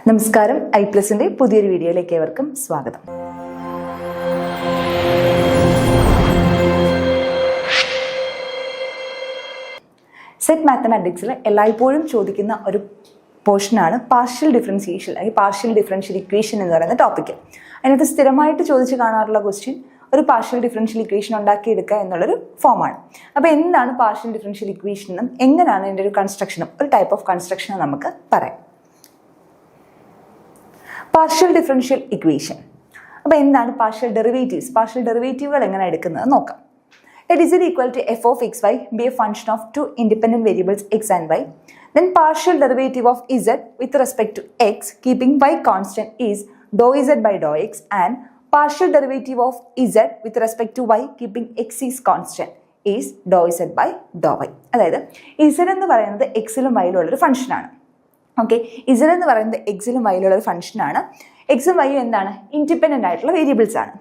നമസ്കാരം, ഐപ്ലസിന്റെ പുതിയൊരു വീഡിയോയിലേക്ക് ഏവർക്കും സ്വാഗതം. സെറ്റ് മാത്തമാറ്റിക്സിൽ എല്ലായ്പ്പോഴും ചോദിക്കുന്ന ഒരു പോർഷനാണ് പാർഷ്യൽ ഡിഫറൻസിയേഷൻ അല്ലെങ്കിൽ പാർഷ്യൽ ഡിഫറൻഷ്യൽ ഇക്വേഷൻ എന്ന് പറയുന്ന ടോപ്പിക്ക്. അതിനകത്ത് സ്ഥിരമായിട്ട് ചോദിച്ച് കാണാറുള്ള ക്വസ്റ്റ്യൻ ഒരു പാർഷ്യൽ ഡിഫറൻഷ്യൽ ഇക്വേഷൻ ഉണ്ടാക്കിയെടുക്കുക എന്നുള്ളൊരു ഫോമാണ്. അപ്പോൾ എന്താണ് പാർഷ്യൽ ഡിഫറൻഷ്യൽ ഇക്വേഷൻ എന്നും എങ്ങനെയാണ് ഇതിൻ്റെ ഒരു കൺസ്ട്രക്ഷനും ഒരു ടൈപ്പ് ഓഫ് കൺസ്ട്രക്ഷനും നമുക്ക് പറയാം. Partial differential equation. അപ്പോൾ എന്താണ് പാർഷ്യൽ ഡെറിവേറ്റീവ്സ്? പാർഷ്യൽ ഡെറിവേറ്റീവുകൾ എങ്ങനെ എടുക്കുന്നത് നോക്കാം. Let z equal to f of xy be a function of two independent variables x and y. Then partial derivative of z with respect to x keeping y constant is dou z by dou x, and partial derivative of z with respect to y keeping x is constant is dou z by dou y. അതായത് z എന്ന് പറയുന്നത് എക്സിലും വൈയിലും ഉള്ളൊരു ഫംഗ്ഷനാണ്. Okay, z എന്ന് പറയുന്നത് എക്സിലും വൈയിലുള്ള ഒരു ഫംഗ്ഷനാണ്. എക്സും വൈയും എന്താണ്? ഇൻഡിപെൻഡൻ്റ് ആയിട്ടുള്ള വേരിയബിൾസ് ആണ്.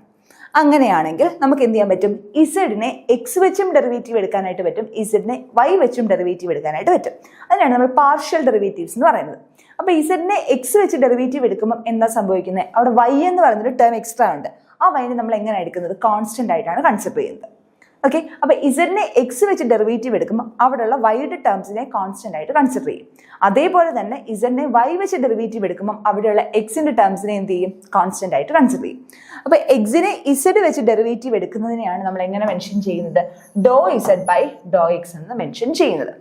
അങ്ങനെയാണെങ്കിൽ നമുക്ക് എന്ത് ചെയ്യാൻ പറ്റും? ഇസഡിനെ എക്സ് വെച്ചും ഡെറിവേറ്റീവ് എടുക്കാനായിട്ട് പറ്റും, ഇസഡിനെ വൈ വെച്ചും ഡെറിവേറ്റീവ് എടുക്കാനായിട്ട് പറ്റും. അതിനാണ് നമ്മൾ പാർഷ്യൽ ഡെറിവേറ്റീവ്സ് എന്ന് പറയുന്നത്. അപ്പോൾ ഇസഡിനെ എക്സ് വെച്ച് ഡെറിവേറ്റീവ് എടുക്കുമ്പോൾ എന്താ സംഭവിക്കുന്നത്? അവിടെ വൈ എന്ന് പറയുന്നൊരു ടേം എക്സ്ട്രാ ഉണ്ട്. ആ വൈനെ നമ്മൾ എങ്ങനെ എടുക്കുന്നത്? കോൺസ്റ്റന്റ് ആയിട്ടാണ് കൺസിഡർ ചെയ്യുന്നത്. ഓക്കെ, അപ്പോൾ ഇസഡിനെ എക്സ് വെച്ച് ഡെറിവേറ്റീവ് എടുക്കുമ്പോൾ അവിടെയുള്ള വൈയുടെ ടേംസിനെ കോൺസ്റ്റന്റ് ആയിട്ട് കൺസിഡർ ചെയ്യും. അതേപോലെ തന്നെ ഇസഡിനെ വൈ വെച്ച് ഡെറിവേറ്റീവ് എടുക്കുമ്പോൾ അവിടെയുള്ള എക്സിന്റെ ടേംസിനെ എന്ത് ചെയ്യും? കോൺസ്റ്റന്റ് ആയിട്ട് കൺസിഡർ ചെയ്യും. അപ്പോൾ എക്സിനെ ഇസഡ് വെച്ച് ഡെറിവേറ്റീവ് എടുക്കുന്നതിനെയാണ് നമ്മൾ എങ്ങനെ മെൻഷൻ ചെയ്യുന്നത്? ഡോ ഇസഡ് ബൈ ഡോ എക്സ് എന്ന് മെൻഷൻ ചെയ്യുന്നത്.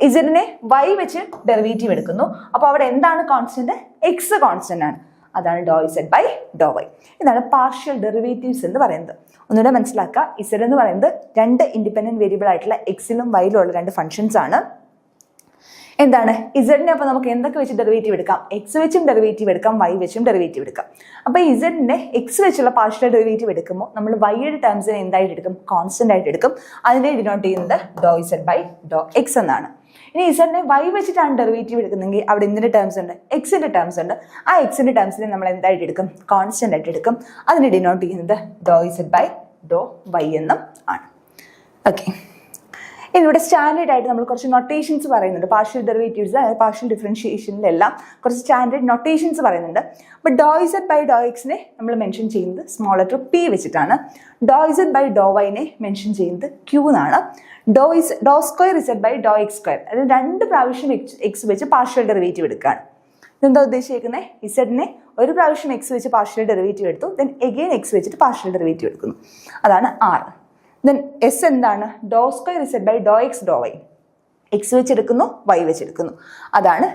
ഇസഡിനെ വൈ വെച്ച് ഡെറിവേറ്റീവ് എടുക്കുന്നു, അപ്പോൾ അവിടെ എന്താണ് കോൺസ്റ്റന്റ്? എക്സ് കോൺസ്റ്റന്റ് ആണ്. അതാണ് ഡോ ഇസഡ് ബൈ ഡോ വൈ. ഇതാണ് പാർഷ്യൽ ഡെറിവേറ്റീവ്സ് എന്ന് പറയുന്നത്. ഒന്നുകൂടെ മനസ്സിലാക്കുക, ഇസഡ് എന്ന് പറയുന്നത് രണ്ട് ഇൻഡിപെൻഡന്റ് വേരിയബിൾ ആയിട്ടുള്ള എക്സിലും വൈയിലും ഉള്ള രണ്ട് ഫംഗ്ഷൻസ് ആണ്. എന്താണ് ഇസഡിനെ? അപ്പോൾ നമുക്ക് എന്തൊക്കെ വെച്ച് ഡെറിവേറ്റീവ് എടുക്കാം? എക്സ് വെച്ചും ഡെറിവേറ്റീവ് എടുക്കാം, വൈ വെച്ചും ഡെറിവേറ്റീവ് എടുക്കാം. അപ്പോൾ ഇസഡിനെ എക്സ് വെച്ചുള്ള പാർഷ്യൽ ഡെറിവേറ്റീവ് എടുക്കുമ്പോൾ നമ്മൾ വൈയുടെ ടേംസിനെ എന്തായിട്ട് എടുക്കും? കോൺസ്റ്റന്റ് ആയിട്ട് എടുക്കും. അതിനെ ഡിനോട്ട് ചെയ്യുന്നത് ഡോ ഇസഡ് ബൈ ഡോ എക്സ് എന്നാണ്. ഇനി ഇസഡിനെ വൈ വെച്ചിട്ടാണ് ഡെറിവേറ്റീവ് എടുക്കുന്നെങ്കിൽ അവിടെ എന്തിന്റെ ടേംസ് ഉണ്ട്? എക്സിന്റെ ടേംസ് ഉണ്ട്. ആ എക്സിന്റെ ടേംസിനെ നമ്മൾ എന്തായിട്ട് എടുക്കും? കോൺസ്റ്റന്റ് ആയിട്ട് എടുക്കും. അതിനെ ഡിനോട്ട് ചെയ്യുന്നത് ഡോ ഇസഡ് ബൈ ഡോ വൈ എന്നും ആണ്. ഓക്കെ, ഇനി ഇവിടെ സ്റ്റാൻഡേർഡ് ആയിട്ട് നമ്മൾ കുറച്ച് നൊട്ടേഷൻസ് പറയുന്നുണ്ട്. പാർഷ്യൽ ഡെറിവേറ്റീവ്സ് അതായത് പാർഷ്യൽ ഡിഫറൻഷിയേഷനിലെല്ലാം കുറച്ച് സ്റ്റാൻഡേർഡ് നൊട്ടേഷൻസ് പറയുന്നുണ്ട്. അപ്പോൾ ഡോ ഇസഡ് ബൈ ഡോ എക്സിനെ നമ്മൾ മെൻഷൻ ചെയ്യുന്നത് സ്മോൾ ലെറ്റർ പി വെച്ചിട്ടാണ്. ഡോ ഇസഡ് ബൈ ഡോ വൈനെ മെൻഷൻ ചെയ്യുന്നത് ക്യൂ എന്നാണ്. Do square z by do x square, അതായത് രണ്ട് പ്രാവശ്യം എക്സ് വെച്ച് പാർഷ്യൽ ഡെറിവേറ്റീവ് എടുക്കുകയാണ്. ഇതെന്താ ഉദ്ദേശിക്കുന്നത്? ഇസഡിനെ ഒരു പ്രാവശ്യം എക്സ് വെച്ച് പാർഷ്യൽ ഡെറിവേറ്റീവ് എടുത്തു, ദെൻ എഗെയിൻ എക്സ് വെച്ചിട്ട് പാർഷ്യൽ ഡെറിവേറ്റീവ് എടുക്കുന്നു. അതാണ് ആർ. ദെൻ എസ് എന്താണ്? Do square z by do x do y, x വെച്ചെടുക്കുന്നു, വൈ വെച്ചെടുക്കുന്നു. അതാണ്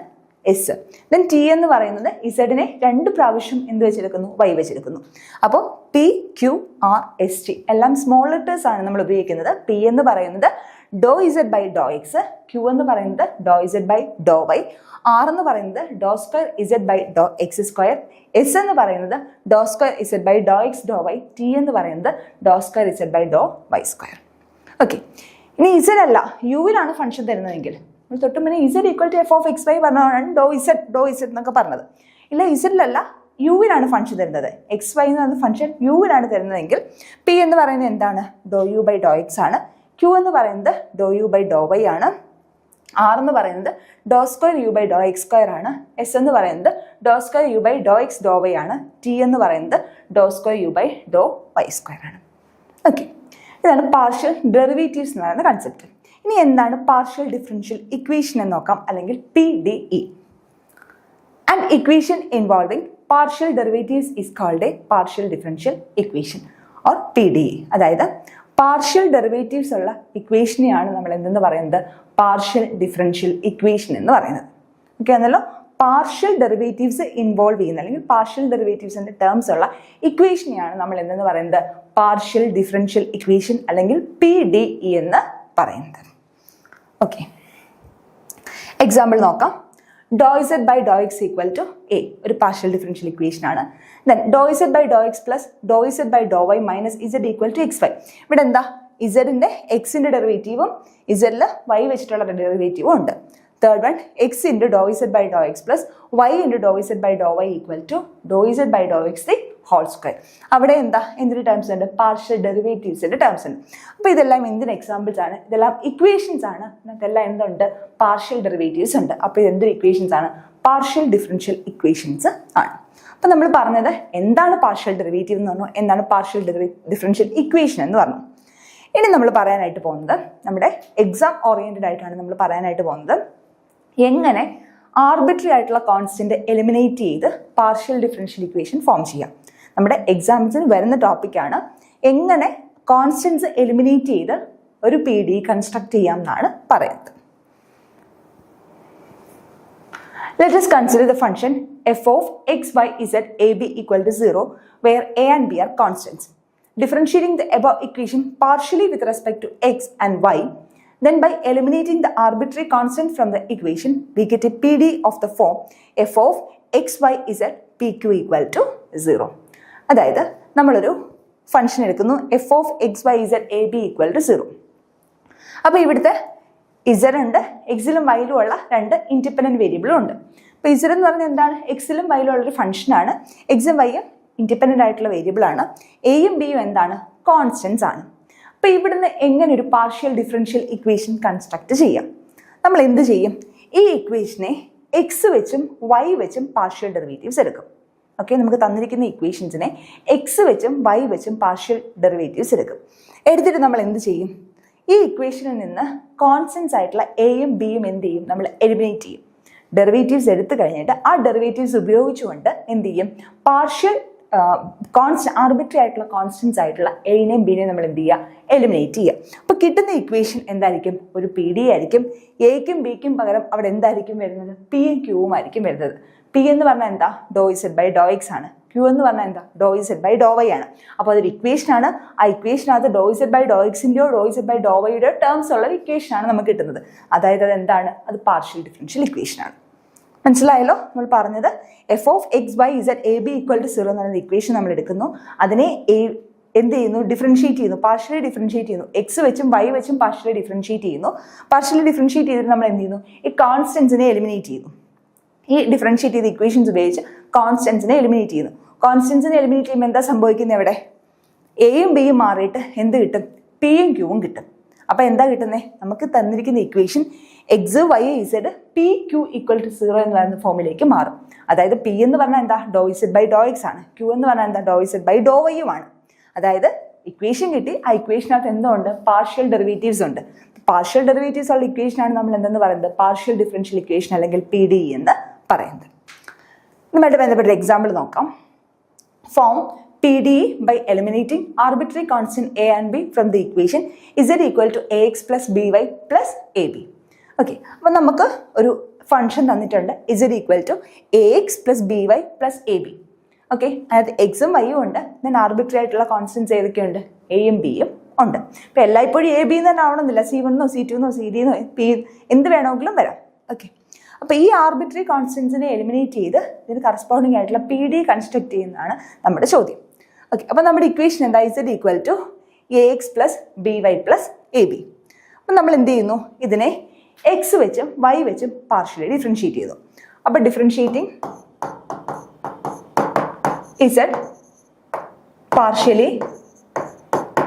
എസ്. ദെൻ ടി എന്ന് പറയുന്നത് ഇസഡിനെ രണ്ട് പ്രാവശ്യം എന്ത് വെച്ചെടുക്കുന്നു? വൈ വെച്ചെടുക്കുന്നു. അപ്പോൾ p q r s t എല്ലാം സ്മോൾ ലെറ്റേഴ്സ് ആണ് നമ്മൾ ഉപയോഗിക്കുന്നത്. പി എന്ന് പറയുന്നത് do z by do x, q എന്ന് പറയുന്നത് do z by Dr y, r എന്ന് പറയുന്നത് do square z by do x square, s എന്ന് പറയുന്നത് do square z by do x do y, t എന്ന് പറയുന്നത് do square z by Dr y square. Okay, ഇനി z അല്ല യുവിലാണ് function തരുന്നതെങ്കിൽ തൊട്ട് മുന്നേ z equal to f of x y പറഞ്ഞതാണ് ഡോ ഇസഡ് എന്നൊക്കെ പറഞ്ഞത്. ഇല്ല, ഇസഡിലല്ല, യുവിലാണ് ഫംഗ്ഷൻ തരുന്നത്. എക്സ് വൈ എന്ന് പറയുന്ന ഫംഗ്ഷൻ യുവിലാണ് തരുന്നതെങ്കിൽ പി എന്ന് പറയുന്നത് എന്താണ്? Do u by do x ആണ്. ക്യൂ എന്ന് പറയുന്നത് do u by Dr y ആണ്. ആർ എന്ന് പറയുന്നത് do square u by do x square ആണ്. എസ് എന്ന് പറയുന്നത് do square u by do x do y ആണ്. ടി എന്ന് പറയുന്നത് do square u by Dr y square ആണ്. ഓക്കെ, ഇതാണ് പാർഷ്യൽ ഡെറിവേറ്റീവ്സ് എന്ന് പറയുന്ന കൺസെപ്റ്റ്. ഇനി എന്താണ് പാർഷ്യൽ ഡിഫറൻഷ്യൽ ഇക്വേഷൻ എന്ന് നോക്കാം, അല്ലെങ്കിൽ PDE. An equation involving partial derivatives is called a partial differential equation or PDE. അതായത് പാർഷ്യൽ ഡെറിവേറ്റീവ്സ് ഉള്ള ഇക്വേഷനെയാണ് നമ്മൾ എന്തെന്ന് പറയുന്നത്? പാർഷ്യൽ ഡിഫറൻഷ്യൽ ഇക്വേഷൻ എന്ന് പറയുന്നത്. ഓക്കെ ആണല്ലോ? പാർഷ്യൽ ഡെറിവേറ്റീവ്സ് ഇൻവോൾവ് ചെയ്യുന്ന അല്ലെങ്കിൽ പാർഷ്യൽ ഡെറിവേറ്റീവ്സിന്റെ ടേംസ് ഉള്ള ഇക്വേഷനെയാണ് നമ്മൾ എന്തെന്ന് പറയുന്നത്? പാർഷ്യൽ ഡിഫറൻഷ്യൽ ഇക്വേഷൻ അല്ലെങ്കിൽ PDE എന്ന് പറയുന്നത്. ഓക്കെ, എക്സാമ്പിൾ നോക്കാം. Do z by do x equal to a ഒരു പാർഷ്യൽ ഡിഫറൻഷ്യൽ ഇക്വേഷൻ ആണ്. Then do z by do x plus do z by Dr y minus z equal to x y. ഇവിടെ എന്താ? ഇസഡിന്റെ എക്സിന്റെ ഡെറിവേറ്റീവും ഇസഡിൽ Y വെച്ചിട്ടുള്ള ഡെറിവേറ്റീവും ഉണ്ട്. Third one x into do z by do x plus y into do z by Dr y equal to do z by do x the whole square. അവിടെ എന്താ? എന്തിന്റെ ടേംസ് ഉണ്ട്? പാർഷ്യൽ ഡെറിവേറ്റീവ്സിന്റെ ടേംസ് ഉണ്ട്. അപ്പോൾ ഇതെല്ലാം എന്തിന് എക്സാമ്പിൾസ് ആണ്? ഇതെല്ലാം ഇക്വേഷൻസ് ആണ്. നമുക്കെല്ലാം എന്തുണ്ട്? പാർഷ്യൽ ഡെറിവേറ്റീവ്സ് ഉണ്ട്. അപ്പോൾ ഇത് എന്തൊരു ഇക്വേഷൻസ് ആണ്? പാർഷ്യൽ ഡിഫറൻഷ്യൽ ഇക്വേഷൻസ് ആണ്. അപ്പം നമ്മൾ പറഞ്ഞത് എന്താണ് പാർഷ്യൽ ഡെറിവേറ്റീവ് എന്ന് പറഞ്ഞു, എന്താണ് പാർഷ്യൽ ഡിഫറൻഷ്യൽ ഇക്വേഷൻ എന്ന് പറഞ്ഞു. ഇനി നമ്മൾ പറയാനായിട്ട് പോകുന്നത്, നമ്മുടെ എക്സാം ഓറിയന്റഡ് ആയിട്ടാണ് നമ്മൾ പറയാനായിട്ട് പോകുന്നത്, എങ്ങനെ ആർബിട്രറി ആയിട്ടുള്ള കോൺസ്റ്റന്റ് എലിമിനേറ്റ് ചെയ്ത് പാർഷ്യൽ ഡിഫറൻഷ്യൽ ഇക്വേഷൻ ഫോം ചെയ്യാം. നമ്മുടെ എക്സാംസിന് വരുന്ന ടോപ്പിക്കാണ് എങ്ങനെ കോൺസ്റ്റന്റ്സ് എലിമിനേറ്റ് ചെയ്ത് ഒരു PDE കൺസ്ട്രക്ട് ചെയ്യാം എന്നാണ് പറയുന്നത്. Let us consider the function f of x, y, z, a, b equal to 0 where a and b are constants. Differentiating the above equation partially with respect to x and y, then by eliminating the arbitrary constant from the equation, we get a PDE of the form f of x, y, z, pq equal to 0. അതായത് നമ്മളൊരു function എടുക്കുന്നു f of x, y, z, a, b equal to 0. അപ്പോൾ ഇവിടുത്തെ Z ഉണ്ട്, എക്സിലും വൈയിലും ഉള്ള രണ്ട് independent വേരിയബിളും ഉണ്ട്. അപ്പോൾ ഇസഡ് എന്ന് പറഞ്ഞാൽ എന്താണ്, എക്സിലും വൈയിലും ഉള്ളൊരു ഫംഗ്ഷനാണ്. എക്സും വൈയും ഇൻഡിപെൻഡന്റ് ആയിട്ടുള്ള വേരിയബിൾ ആണ്. എയും ബിയും എന്താണ്, കോൺസ്റ്റൻസ് ആണ്. അപ്പോൾ ഇവിടുന്ന് എങ്ങനെ ഒരു പാർഷ്യൽ ഡിഫറൻഷ്യൽ ഇക്വേഷൻ കൺസ്ട്രക്ട് ചെയ്യാം? നമ്മൾ എന്ത് ചെയ്യും, ഈ ഇക്വേഷനെ എക്സ് വെച്ചും വൈ വെച്ചും പാർഷ്യൽ ഡെറിവേറ്റീവ്സ് എടുക്കും. ഓക്കെ, നമുക്ക് തന്നിരിക്കുന്ന ഇക്വേഷൻസിനെ എക്സ് വെച്ചും വൈ വെച്ചും പാർഷ്യൽ ഡെറിവേറ്റീവ്സ് എടുക്കും. എടുത്തിട്ട് നമ്മൾ എന്ത് ചെയ്യും, ഈ ഇക്വേഷനിൽ നിന്ന് കോൺസ്റ്റൻസ് ആയിട്ടുള്ള എയും ബിയും എന്ത് ചെയ്യും, നമ്മൾ എലിമിനേറ്റ് ചെയ്യും. ഡെറിവേറ്റീവ്സ് എടുത്തു കഴിഞ്ഞിട്ട് ആ ഡെറിവേറ്റീവ്സ് ഉപയോഗിച്ചുകൊണ്ട് എന്ത് ചെയ്യും, പാർഷ്യൽ ആർബിട്രറി ആയിട്ടുള്ള കോൺസ്റ്റൻസ് ആയിട്ടുള്ള എനെയും ബിനെയും നമ്മൾ എന്ത് ചെയ്യുക, എലിമിനേറ്റ് ചെയ്യുക. അപ്പോൾ കിട്ടുന്ന ഇക്വേഷൻ എന്തായിരിക്കും, ഒരു PDE ആയിരിക്കും. എക്കും ബിക്കും പകരം അവിടെ എന്തായിരിക്കും വരുന്നത്, പിയും ക്യൂവും ആയിരിക്കും വരുന്നത്. പി എന്ന് പറഞ്ഞാൽ എന്താ, do z by do x ആണ്. ക്യൂ എന്ന് പറഞ്ഞാൽ എന്താ, do z by Dr y ആണ്. അപ്പോൾ അതൊരു ഇക്വേഷനാണ്. ആ ഇക്വേഷനകത്ത് ഡോ ഇസഡ് ബൈ ഡോ എക്സിൻ്റെയോ ഡോ ഇസഡ് ബൈ ഡോ വൈയുടെ ടേംസ് ഉള്ള ഒരു ഇക്വേഷനാണ് നമുക്ക് കിട്ടുന്നത്. അതായത് അത് എന്താണ്, അത് പാർഷ്യൽ ഡിഫറൻഷ്യൽ ഇക്വേഷനാണ്. മനസ്സിലായല്ലോ? നമ്മൾ പറഞ്ഞത് f of x y z a b equal to 0 എന്ന ഇക്വേഷൻ നമ്മൾ എടുക്കുന്നു. അതിനെ എന്ത് ചെയ്യുന്നു, ഡിഫറൻഷിയേറ്റ് ചെയ്യുന്നു, പാർഷ്യലി ഡിഫറൻഷിയേറ്റ് ചെയ്യുന്നു. എക്സ് വെച്ചും വൈ വെച്ചും പാർഷ്യലി ഡിഫറൻഷിയേറ്റ് ചെയ്യുന്നു. പാർഷ്യലി ഡിഫറൻഷിയേറ്റ് ചെയ്തിട്ട് നമ്മൾ എന്ത് ചെയ്യുന്നു, ഈ കോൺസ്റ്റൻസിനെ എലിമിനേറ്റ് ചെയ്യുന്നു. ഈ ഡിഫറൻഷിയേറ്റ് ചെയ്ത ഇക്വേഷൻസ് ഉപയോഗിച്ച് കോൺസ്റ്റൻസിനെ എലിമിനേറ്റ് ചെയ്യുന്നു. കോൺസ്റ്റൻസിനെ എലിമിനേറ്റ് ചെയ്യുമ്പോൾ എന്താ സംഭവിക്കുന്നത്, ഇവിടെ എയും ബിയും മാറിയിട്ട് എന്ത് കിട്ടും, പിയും ക്യൂവും കിട്ടും. അപ്പോൾ എന്താ കിട്ടുന്നത്, നമുക്ക് തന്നിരിക്കുന്ന equation x y z p q equal to 0 എന്ന് പറയുന്ന ഫോമിലേക്ക് മാറും. അതായത് പി എന്ന് പറഞ്ഞാൽ എന്താ, do z by do x ആണ്. ക്യൂ എന്ന് പറഞ്ഞാൽ എന്താ, ഡോ ഇസഡ് ബൈ ഡോ വൈയും ആണ്. അതായത് ഇക്വേഷൻ കിട്ടി, ആ ഇക്വേഷനകത്ത് എന്തുണ്ട്, പാർഷ്യൽ ഡെറിവേറ്റീവ്സ് ഉണ്ട്. പാർഷ്യൽ ഡെറിവേറ്റീവ്സ് ഉള്ള ഇക്വേഷനാണ് നമ്മൾ എന്തെന്ന് പറയുന്നത്, പാർഷ്യൽ ഡിഫറൻഷ്യൽ ഇക്വേഷൻ അല്ലെങ്കിൽ PDE എന്ന് പറയുന്നത്. ഇതുമായിട്ട് ബന്ധപ്പെട്ട എക്സാമ്പിൾ നോക്കാം. Form PDE by eliminating arbitrary constant a and b from the equation z equal to ax plus by plus ab. Okay, അപ്പം നമുക്ക് ഒരു ഫംഗ്ഷൻ തന്നിട്ടുണ്ട് z equal to ax plus by plus ab. Okay, അതായത് എക്സും വൈയും ഉണ്ട്. Then arbitrary ആയിട്ടുള്ള constants ഏതൊക്കെയുണ്ട്, എയും ബിയും ഉണ്ട്. ഇപ്പം എല്ലായ്പ്പോഴും എ ബി എന്ന് തന്നെ ആവണമെന്നില്ല, C1 C2 C3 പി എന്ത് വേണമെങ്കിലും വരാം. ഓക്കെ, അപ്പോൾ ഈ ആർബിട്രറി കോൺസ്റ്റൻസിനെ എലിമിനേറ്റ് ചെയ്ത് ഇതിന് കറസ്പോണ്ടിങ് ആയിട്ടുള്ള PDE കൺസ്ട്രക്ട് ചെയ്യുന്നതാണ് നമ്മുടെ ചോദ്യം. ഓക്കെ, അപ്പോൾ നമ്മുടെ ഇക്വേഷൻ എന്താ, z equal to ax plus by plus ab. അപ്പം നമ്മൾ എന്ത് ചെയ്യുന്നു, ഇതിനെ എക്സ് വെച്ചും വൈ വെച്ചും പാർഷ്യലി ഡിഫറൻഷിയേറ്റ് ചെയ്തു. അപ്പോൾ differentiating z partially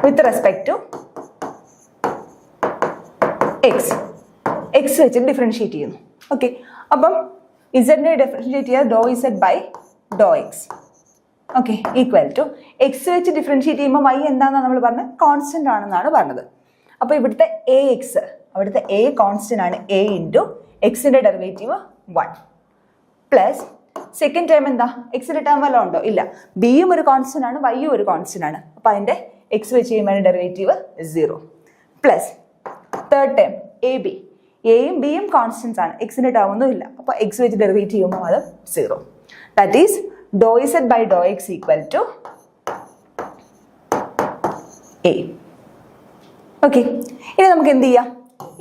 with respect to x വെച്ച് ഡിഫറൻഷിയേറ്റ് ചെയ്യുന്നു. ഓക്കെ, അപ്പം ഇസഡിനെ ഡിഫറൻഷിയേറ്റ് ചെയ്യുക do z by do x. Okay, equal to x വെച്ച് ഡിഫറൻഷിയേറ്റ് ചെയ്യുമ്പോൾ വൈ എന്താണെന്നാണ് നമ്മൾ പറഞ്ഞത്, കോൺസ്റ്റന്റ് ആണെന്നാണ് പറഞ്ഞത്. അപ്പോൾ ഇവിടുത്തെ എ എക്സ്, അവിടുത്തെ എ കോൺസ്റ്റന്റ് ആണ്, എ ഇൻറ്റു എക്സിൻ്റെ ഡെറിവേറ്റീവ് 1 പ്ലസ് സെക്കൻഡ് ടൈം എന്താ, എക്സിൻ്റെ ടേം വല്ലതും ഉണ്ടോ, ഇല്ല. ബിയും ഒരു കോൺസ്റ്റന്റ് ആണ്, വൈയും ഒരു കോൺസ്റ്റന്റ് ആണ്. അപ്പോൾ അതിൻ്റെ എക്സ് വെച്ച് ചെയ്യുമ്പോൾ derivative 0 plus third time A B, എയും ബിയും കോൺസ്റ്റൻസ് ആണ്, എക്സിൻ്റെ ടേം ഒന്നും ഇല്ല. അപ്പോൾ എക്സ് വെച്ച് ഡെറിവേറ്റ് ചെയ്യുമ്പോൾ അത് 0. That is do z by do x equal to a. Okay, ഇനി നമുക്ക് എന്ത് ചെയ്യാം,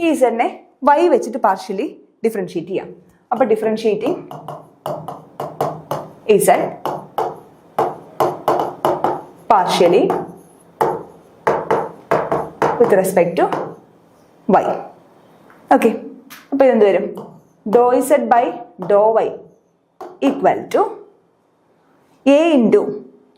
ഈ ഇസഡിനെ വൈ വെച്ചിട്ട് പാർഷ്യലി ഡിഫറൻഷിയേറ്റ് ചെയ്യാം. അപ്പോൾ differentiating z partially with respect to y. Okay, അപ്പോൾ ഇതെന്ത് വരും, do z by Dr y equal to a into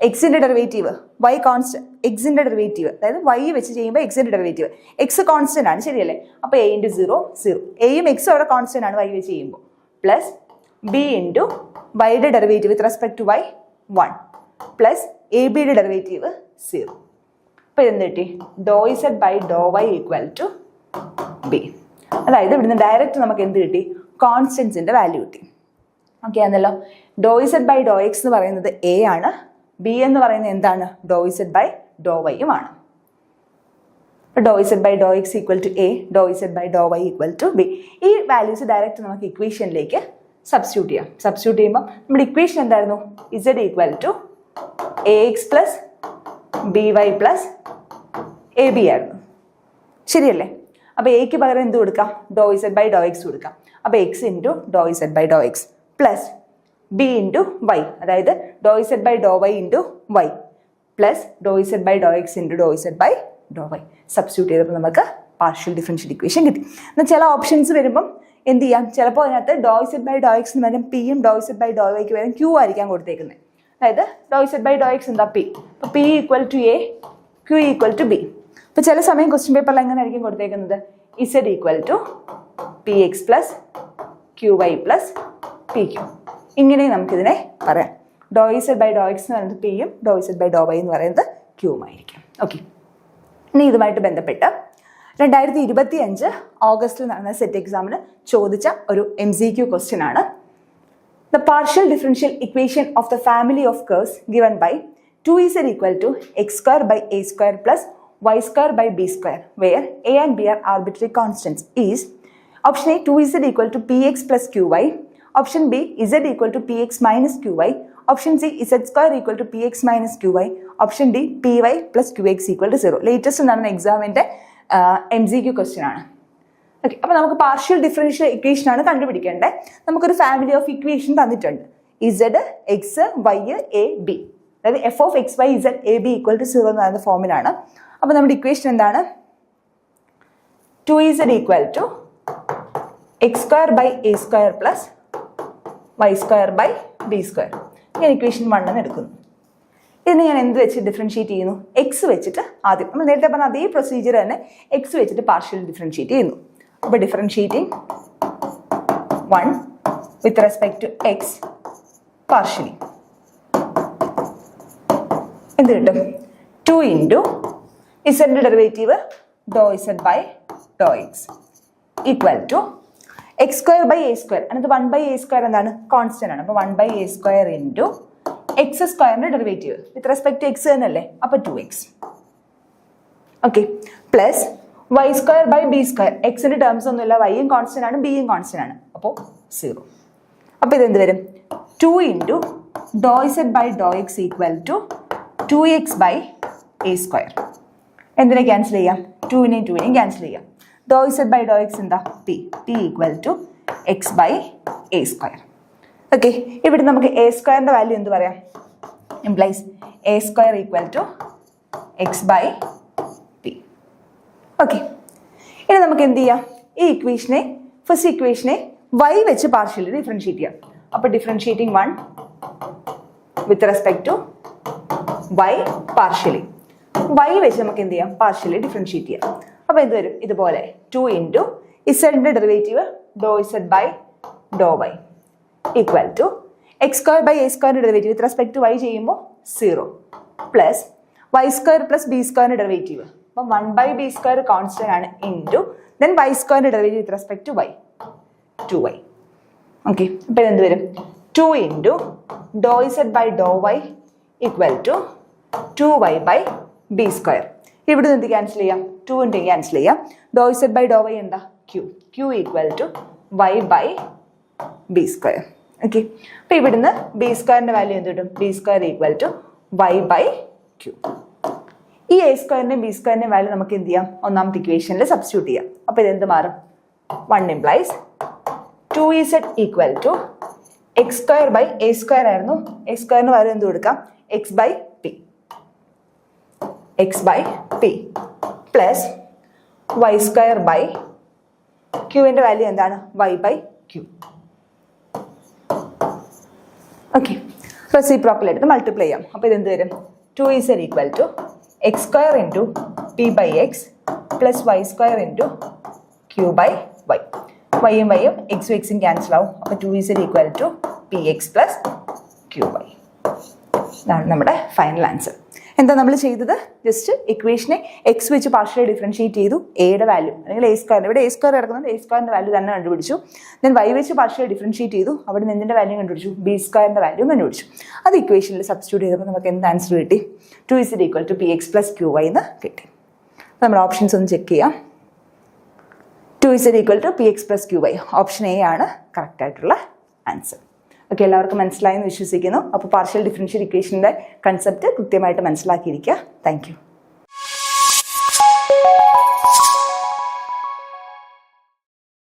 എക്സിൻ്റെ ഡെറിവേറ്റീവ് വൈ കോൺസ്റ്റന്റ്, എക്സിൻ്റെ ഡെറിവേറ്റീവ് അതായത് വൈ വെച്ച് ചെയ്യുമ്പോൾ എക്സിൻ്റെ ഡെറിവേറ്റീവ്, എക്സ് കോൺസ്റ്റന്റ് ആണ്, ശരിയല്ലേ. അപ്പോൾ എ ഇൻറ്റു 0 0, എയും എക്സും അവിടെ കോൺസ്റ്റന്റ് ആണ് വൈ വെച്ച് ചെയ്യുമ്പോൾ, പ്ലസ് ബി ഇൻറ്റു വൈയുടെ derivative with respect to y 1 plus a ബിയുടെ ഡെറിവേറ്റീവ് 0. അപ്പോൾ ഇതെന്ത് കിട്ടി? Do z by Dr y equal to b. അതായത് ഇവിടുന്ന് ഡയറക്റ്റ് നമുക്ക് എന്ത് കിട്ടി? കോൺസ്റ്റൻസിൻ്റെ വാല്യൂ കിട്ടി. ഓക്കെ ആണല്ലോ. ഡോ ഇസഡ് ബൈ ഡോ എക്സ് എന്ന് പറയുന്നത് എ ആണ്, ബി എന്ന് പറയുന്നത് എന്താണ്? ഡോ ഇസഡ് ബൈ ഡോ വൈയും ആണ്. Do z by do x equal to a, do z by Dr y equal to b. ഈ വാല്യൂസ് ഡയറക്റ്റ് നമുക്ക് ഇക്വേഷനിലേക്ക് സബ്സ്റ്റിറ്റ്യൂട്ട് ചെയ്യാം. സബ്സ്റ്റിറ്റ്യൂട്ട് ചെയ്യുമ്പോൾ നമ്മുടെ ഇക്വേഷൻ എന്തായിരുന്നു? Z equal to a x plus b y plus a b ആയിരുന്നു. ശരിയല്ലേ? അപ്പോൾ എക്ക് പകരം എന്ത് കൊടുക്കാം? Do z by do x കൊടുക്കാം. അപ്പോൾ x into do z by do x plus b into y, അതായത് do z by Dr y into y plus do z by do x into do z by Dr y. Substitute ചെയ്തപ്പോൾ നമുക്ക് partial differential equation കിട്ടി. എന്നാൽ ചില options വരുമ്പം എന്ത് ചെയ്യാം? ചിലപ്പോൾ അതിനകത്ത് ഡോ ഇസഡ് ബൈ ഡോ എക്സിന് പകരം പിയും ഡോ ഇസഡ് ബൈ ഡോ വൈക്ക് പകരം ക്യൂ ആയിരിക്കാൻ കൊടുത്തേക്കുന്നത്. അതായത് do z by do x എന്താ? പി. അപ്പോൾ p equal to a, q equal to b. അപ്പോൾ ചില സമയം ക്വസ്റ്റ്യൻ പേപ്പറിൽ എങ്ങനെ ആയിരിക്കും കൊടുത്തേക്കുന്നത്? Z equal to p x plus q y plus p q. ഇങ്ങനെ നമുക്കിതിനെ പറയാം. Do z by do x എന്ന് പറയുന്നത് പിയും do z by Dr y എന്ന് പറയുന്നത് ക്യൂവുമായിരിക്കും. ഓക്കെ, ഇനി ഇതുമായിട്ട് ബന്ധപ്പെട്ട് 2025 ഓഗസ്റ്റിൽ നടന്ന സെറ്റ് എക്സാമിന് ചോദിച്ച ഒരു MCQ ക്വസ്റ്റ്യൻ ആണ്. The partial differential equation of the family of curves given by 2z equal to x square by a square plus y square by b square, where a and b are arbitrary constants, is option A 2z equal to px plus qy, option B z equal to px minus qy, option C z square equal to px minus qy, option D py plus qx equal to 0. Latest നടന്ന എക്സാമിൻ്റെ MCQ question ആണ്. Okay, അപ്പോൾ നമുക്ക് partial differential equation ആണ് കണ്ടുപിടിക്കേണ്ടത്. നമുക്കൊരു family of equation തന്നിട്ടുണ്ട്. Z x y a b, അതായത് f of x y z a b equal to 0 എന്ന് പറയുന്ന ഫോമിലാണ്. അപ്പോൾ നമ്മുടെ ഇക്വേഷൻ എന്താണ്? 2z equal to x square by a square plus y square by b square. ഞാൻ ഇക്വേഷൻ 1 എന്ന് എടുക്കുന്നു. ഇതിന് ഞാൻ എന്ത് വെച്ച് ഡിഫറൻഷിയേറ്റ് ചെയ്യുന്നു? എക്സ് വെച്ചിട്ട് ആദ്യം നമ്മൾ നേരത്തെ പറഞ്ഞ അതേ പ്രൊസീജിയർ തന്നെ എക്സ് വെച്ചിട്ട് പാർഷ്യൽ ഡിഫറൻഷിയേറ്റ് ചെയ്യുന്നു. അപ്പോൾ differentiating 1 with respect to x partially എന്ത് കിട്ടും? 2 ഇൻറ്റു ഇസഡിൻ്റെ derivative do z by do x equal to x square by a square. അതിനകത്ത് 1 ബൈ എ സ്ക്വയർ എന്താണ്? കോൺസ്റ്റന്റ് ആണ്. അപ്പോൾ 1 by a square into x സ്ക്വയറിൻ്റെ derivative with respect to x തന്നെയല്ലേ, അപ്പോൾ 2x. Okay, plus y square by b square. എക്സിൻ്റെ terms ഒന്നുമില്ല, വൈയും കോൺസ്റ്റന്റ് ആണ് ബിയും കോൺസ്റ്റന്റ് ആണ്, അപ്പോൾ 0. അപ്പോൾ ഇതെന്ത് വരും? 2 into do z by do x equal to 2x by a square. എന്തിനെ ക്യാൻസൽ ചെയ്യാം? 2നെയും 2നെയും ക്യാൻസൽ ചെയ്യാം. ഡോ ഇസഡ് ബൈ ഡോ എക്സ് എന്താ? P equal to x by a square. Okay, ഇവിടെ നമുക്ക് എ സ്ക്വയറിൻ്റെ വാല്യൂ എന്ത് പറയാം? Implies a square equal to x by p. Okay, ഇനി നമുക്ക് എന്ത് ചെയ്യാം? ഈ ഇക്വേഷനെ ഫസ്റ്റ് ഇക്വേഷനെ വൈ വെച്ച് പാർഷ്യലി ഡിഫറൻഷിയേറ്റ് ചെയ്യാം. അപ്പോൾ differentiating 1 with respect to y partially. Y വെച്ച് നമുക്ക് എന്ത് ചെയ്യാം? പാർഷ്യലി ഡിഫറൻഷിയേറ്റ് ചെയ്യാം. അപ്പോൾ ഇത് വരും ഇതുപോലെ 2 ഇൻറ്റു ഇസഡിൻ്റെ derivative do z by Dr y equal to x square by a സ്ക്വയറിൻ്റെ derivative with respect to y ചെയ്യുമ്പോൾ 0 plus y square plus b സ്ക്വയറിൻ്റെ ഡെറിവേറ്റീവ്. അപ്പം 1 ബൈ ബി സ്ക്വയർ കോൺസ്റ്റന്റ് ആണ് ഇൻറ്റു ദെൻ വൈ സ്ക്വയറിൻ്റെ derivative with respect to y 2y. Okay, അപ്പോൾ ഇതെന്ത് വരും? 2 into do z by Dr y equal to 2y by b square. ഇവിടെ നിന്ന് എന്ത് ക്യാൻസൽ ചെയ്യാം? 2 ക്യാൻസൽ ചെയ്യാം. ഡോ ഇസഡ് ബൈ ഡോ വൈ എന്താ? Q equal to y by b square. Okay, അപ്പോൾ ഇവിടുന്ന് ബി സ്ക്വയറിൻ്റെ വാല്യൂ എന്ത് കിട്ടും? B square equal to y by q. ഈ എ സ്ക്വയറിൻ്റെയും ബി സ്ക്വയറിൻ്റെയും വാല്യൂ നമുക്ക് എന്ത് ചെയ്യാം? ഒന്നാമത്തെ ഇക്വേഷനിൽ സബ്സ്റ്റിറ്റ്യൂട്ട് ചെയ്യാം. അപ്പോൾ ഇതെന്ത് മാറും? 1 implies 2z equal to x square by a square ആയിരുന്നു. എക്സ് സ്ക്വയറിന് വാല്യൂ എന്ത് കൊടുക്കാം? X by p plus y square by ക്യൂവിൻ്റെ വാല്യൂ എന്താണ്? Y by q. Okay, reciprocal എടുത്ത് മൾട്ടിപ്ലൈ ചെയ്യാം. അപ്പോൾ ഇതെന്ത് വരും? 2z equal to x square into p by x plus y square into q by y. വൈയും വൈയും എക്സും എക്സും ക്യാൻസൽ ആവും. അപ്പോൾ 2z equal to px plus qy. ഇതാണ് നമ്മുടെ ഫൈനൽ ആൻസർ. എന്താ നമ്മൾ ചെയ്തത്? ജസ്റ്റ് ഇക്വേഷനെ എക്സ് വെച്ച് പാർഷ്യലി ഡിഫറൻഷിയേറ്റ് ചെയ്തു, എയുടെ വാല്യൂ അല്ലെങ്കിൽ എ സ്ക്വയർ, ഇവിടെ എ സ്ക്വയർ കിടക്കുന്നുണ്ട്, എ സ്ക്വയറിൻ്റെ വാല്യൂ തന്നെ കണ്ടുപിടിച്ചു. ദെൻ വൈ വെച്ച് പാർഷ്യലി ഡിഫറൻഷിയേറ്റ് ചെയ്തു, അവിടെ നിന്ന് എന്തിൻ്റെ വാല്യൂ കണ്ടുപിടിച്ചു? ബി സ്ക്വയറിൻ്റെ വാല്യൂ കണ്ടുപിടിച്ചു. അത് ഇക്വേഷനിൽ സബ്സ്റ്റിറ്റ്യൂട്ട് ചെയ്തപ്പോൾ നമുക്ക് എന്ത് ആൻസർ കിട്ടി? 2z equal to px plus qy എന്ന് കിട്ടി. നമ്മൾ ഓപ്ഷൻസ് ഒന്ന് ചെക്ക് ചെയ്യാം. 2z equal to px plus qy, option a ആണ് കറക്റ്റ് ആയിട്ടുള്ള ആൻസർ. ഓക്കെ, എല്ലാവർക്കും മനസ്സിലായെന്ന് വിശ്വസിക്കുന്നു. അപ്പോൾ പാർഷ്യൽ ഡിഫറൻഷ്യൽ ഇക്വേഷൻ്റെ കൺസെപ്റ്റ് കൃത്യമായിട്ട് മനസ്സിലാക്കിയിരിക്കുക. Thank you.